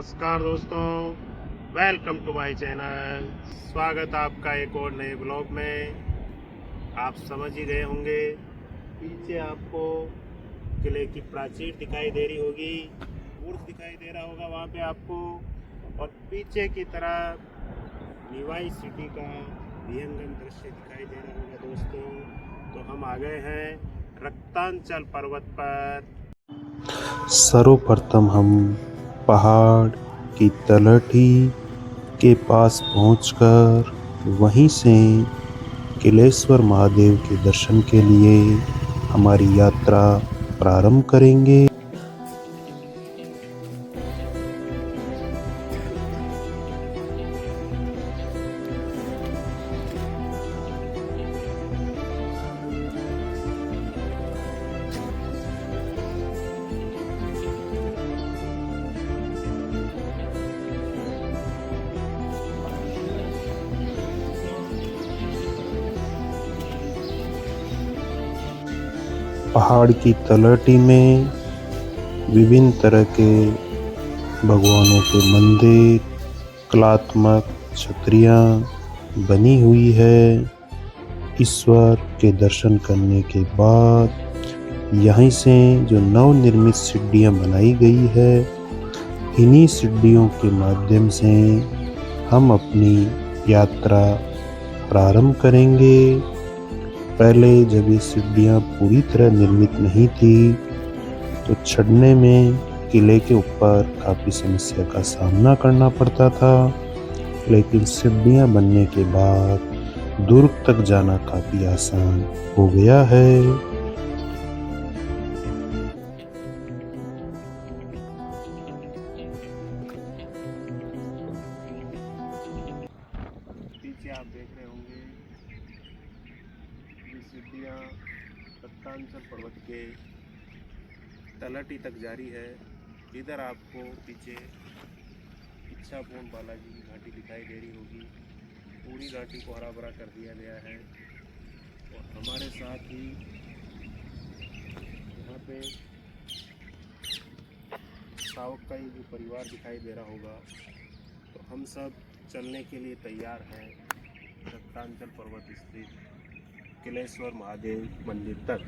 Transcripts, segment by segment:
नमस्कार दोस्तों, welcome to my channel. स्वागत आपका एक और नए ब्लॉग में। आप समझ ही गए होंगे, पीछे आपको किले की प्राचीर दिखाई दे रही होगी, बुर्ज दिखाई दे रहा होगा वहाँ पे आपको, और पीछे की तरफ निवाई सिटी का विहंगम दृश्य दिखाई दे रहा होगा दोस्तों। तो हम आ गए हैं रक्तांचल पर्वत पर। सर्वप्रथम हम पहाड़ की तलहटी के पास पहुंचकर वहीं से किलेश्वर महादेव के दर्शन के लिए हमारी यात्रा प्रारंभ करेंगे। पहाड़ की तलहटी में विभिन्न तरह के भगवानों के मंदिर, कलात्मक छतरियाँ बनी हुई है। ईश्वर के दर्शन करने के बाद यहीं से जो नवनिर्मित सीढ़ियाँ बनाई गई है, इन्हीं सीढ़ियों के माध्यम से हम अपनी यात्रा प्रारंभ करेंगे। पहले जब ये सीढ़ियाँ पूरी तरह निर्मित नहीं थी तो चढ़ने में किले के ऊपर काफ़ी समस्या का सामना करना पड़ता था, लेकिन सीढ़ियाँ बनने के बाद दुर्ग तक जाना काफ़ी आसान हो गया है। पीछे आप देख रहे होंगे ये सीढ़ियाँ रक्तांचल पर्वत के तलहटी तक जारी है। इधर आपको पीछे इच्छापुर बालाजी की घाटी दिखाई दे रही होगी। पूरी घाटी को हरा भरा कर दिया गया है, और हमारे साथ ही यहाँ पे सावक का ये जो परिवार दिखाई दे रहा होगा। तो हम सब चलने के लिए तैयार हैं रक्तांचल पर्वत स्थित किलेश्वर महादेव मंदिर तक।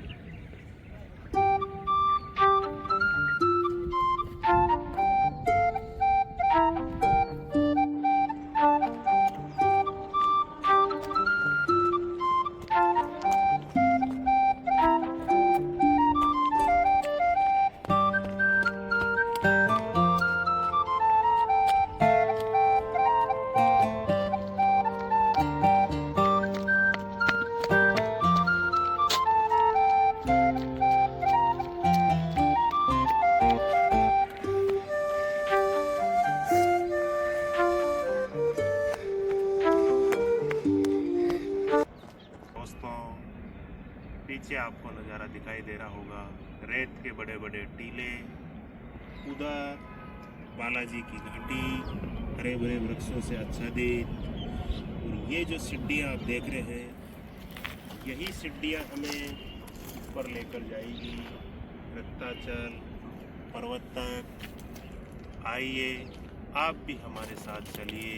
पीछे आपको नज़ारा दिखाई दे रहा होगा, रेत के बड़े बड़े टीले, उधर बालाजी की घाटी हरे भरे वृक्षों से आच्छादित। और ये जो सीढ़ियाँ आप देख रहे हैं, यही सीढ़ियाँ हमें ऊपर लेकर जाएगी रक्तांचल पर्वत तक। आइए आप भी हमारे साथ चलिए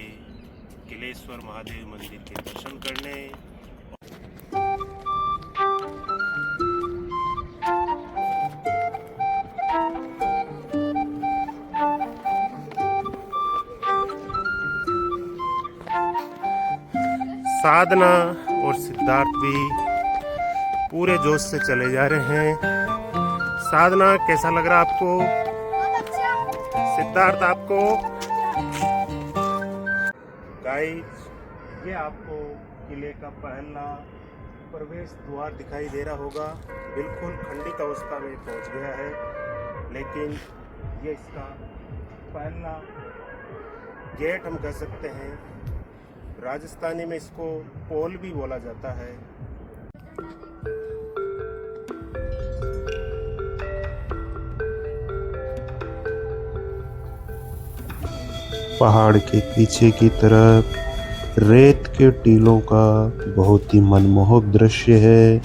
किलेश्वर महादेव मंदिर के दर्शन करने। साधना और सिद्धार्थ भी पूरे जोश से चले जा रहे हैं। साधना, कैसा लग रहा आपको? सिद्धार्थ, आपको? गाइस, ये आपको किले का पहला प्रवेश द्वार दिखाई दे रहा होगा। बिल्कुल खंडित अवस्था में पहुंच गया है, लेकिन ये इसका पहला गेट हम कह सकते हैं। राजस्थानी में इसको पोल भी बोला जाता है। पहाड़ के पीछे की तरफ रेत के टीलों का बहुत ही मनमोहक दृश्य है,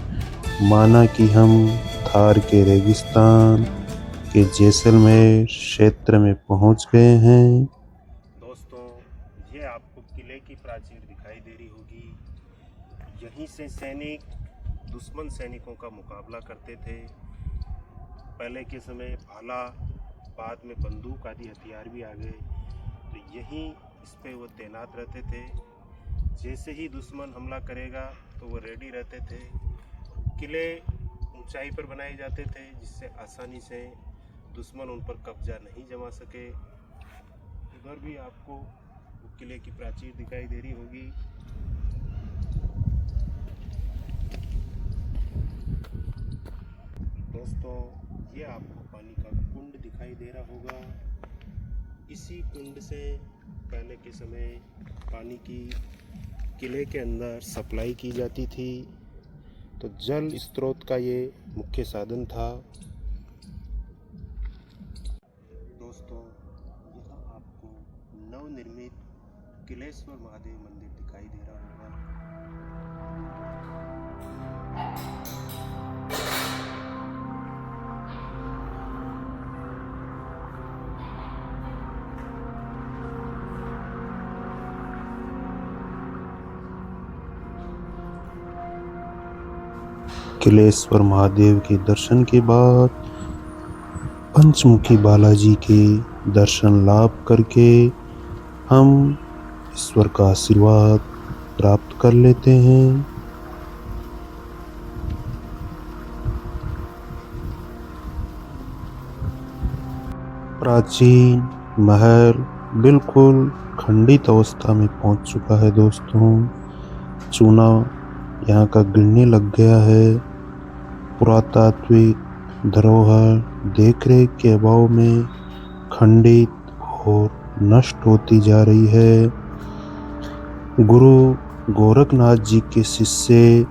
माना कि हम थार के रेगिस्तान के जैसलमेर क्षेत्र में पहुंच गए हैं। दोस्तों, ये आपको किले की प्राचीर दिखाई दे रही होगी। यहीं से सैनिक दुश्मन सैनिकों का मुकाबला करते थे। पहले के समय भाला, बाद में बंदूक आदि हथियार भी आ गए, तो यहीं इस पे वो तैनात रहते थे। जैसे ही दुश्मन हमला करेगा तो वो रेडी रहते थे। किले ऊंचाई पर बनाए जाते थे जिससे आसानी से दुश्मन उन पर कब्जा नहीं जमा सके। उधर भी आपको किले की प्राचीर दिखाई दे रही होगी। दोस्तों, ये आपको पानी का कुंड दिखाई दे रहा होगा। इसी कुंड से पहले के समय पानी की किले के अंदर सप्लाई की जाती थी। तो जल स्रोत का ये मुख्य साधन था। दोस्तों, यहाँ आपको नवनिर्मित किलेश्वर महादेव मंदिर दिखाई दे रहा होगा। किलेश्वर महादेव के दर्शन के बाद पंचमुखी बालाजी के दर्शन लाभ करके हम ईश्वर का आशीर्वाद प्राप्त कर लेते हैं। प्राचीन महल बिल्कुल खंडित अवस्था में पहुंच चुका है दोस्तों। चूना यहाँ का गिरने लग गया है। पुरातात्विक धरोहर देखरेख के अभाव में खंडित और नष्ट होती जा रही है। गुरु गोरखनाथ जी के शिष्य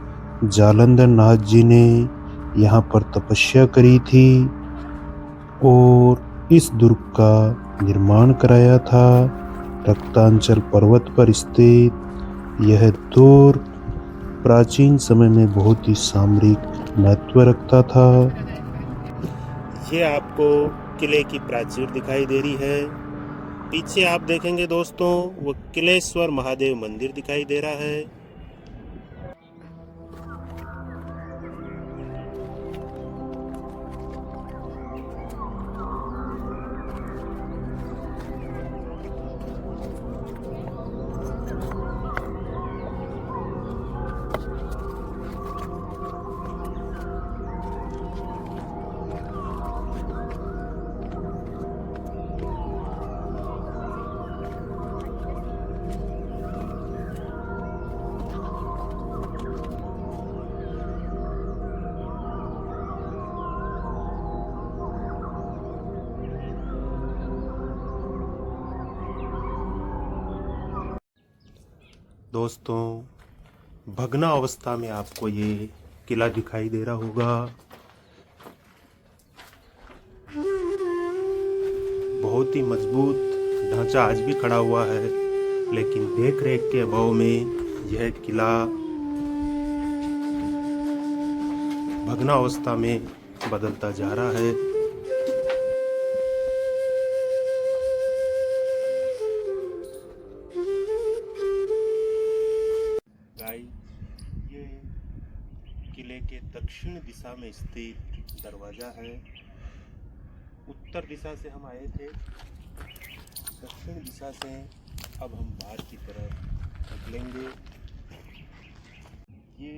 जालंधर नाथ जी ने यहाँ पर तपस्या करी थी और इस दुर्ग का निर्माण कराया था। रक्तांचल पर्वत पर स्थित यह दुर्ग प्राचीन समय में बहुत ही सामरिक महत्व रखता था। ये आपको किले की प्राचीर दिखाई दे रही है। पीछे आप देखेंगे दोस्तों, वो किलेश्वर महादेव मंदिर दिखाई दे रहा है। दोस्तों, भग्ना अवस्था में आपको ये किला दिखाई दे रहा होगा। बहुत ही मजबूत ढांचा आज भी खड़ा हुआ है, लेकिन देख रेख के अभाव में यह किला भग्ना अवस्था में बदलता जा रहा है। ये किले के दक्षिण दिशा में स्थित दरवाजा है। उत्तर दिशा से हम आए थे, दक्षिण दिशा से अब हम बाहर की तरफ निकलेंगे। ये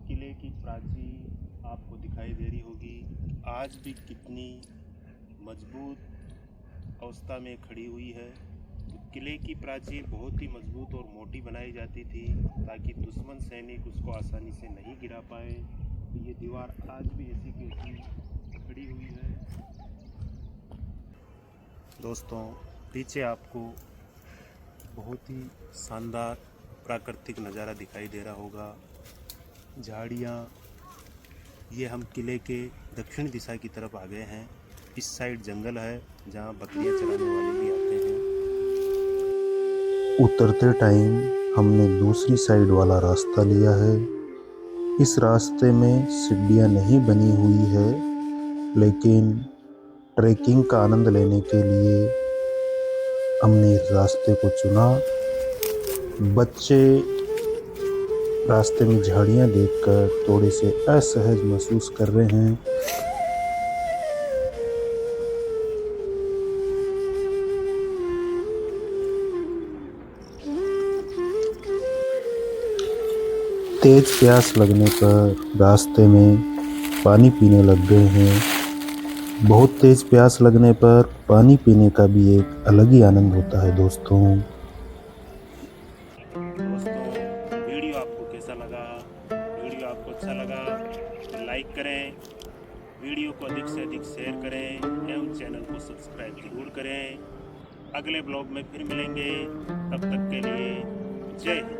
किले की प्राचीर आपको दिखाई दे रही होगी। आज भी कितनी मजबूत अवस्था में खड़ी हुई है। किले की प्राचीर बहुत ही मजबूत और मोटी बनाई जाती थी ताकि दुश्मन सैनिक उसको आसानी से नहीं गिरा पाए। तो ये दीवार आज भी ऐसी की ऐसी खड़ी हुई है। दोस्तों, पीछे आपको बहुत ही शानदार प्राकृतिक नज़ारा दिखाई दे रहा होगा। झाड़ियाँ, ये हम किले के दक्षिण दिशा की तरफ आ गए हैं। इस साइड जंगल है जहाँ बकरियाँ चराने वाले भी आते हैं। उतरते टाइम हमने दूसरी साइड वाला रास्ता लिया है। इस रास्ते में सीढ़ियाँ नहीं बनी हुई है, लेकिन ट्रैकिंग का आनंद लेने के लिए हमने इस रास्ते को चुना। बच्चे रास्ते में झाड़ियाँ देखकर थोड़े से असहज महसूस कर रहे हैं। तेज प्यास लगने पर रास्ते में पानी पीने लग गए हैं। बहुत तेज प्यास लगने पर पानी पीने का भी एक अलग ही आनंद होता है दोस्तों। वीडियो आपको कैसा लगा? वीडियो आपको अच्छा लगा तो लाइक करें, वीडियो को अधिक से अधिक शेयर करें एवं चैनल को सब्सक्राइब जरूर करें। अगले ब्लॉग में फिर मिलेंगे, तब तक के लिए जय हिंद।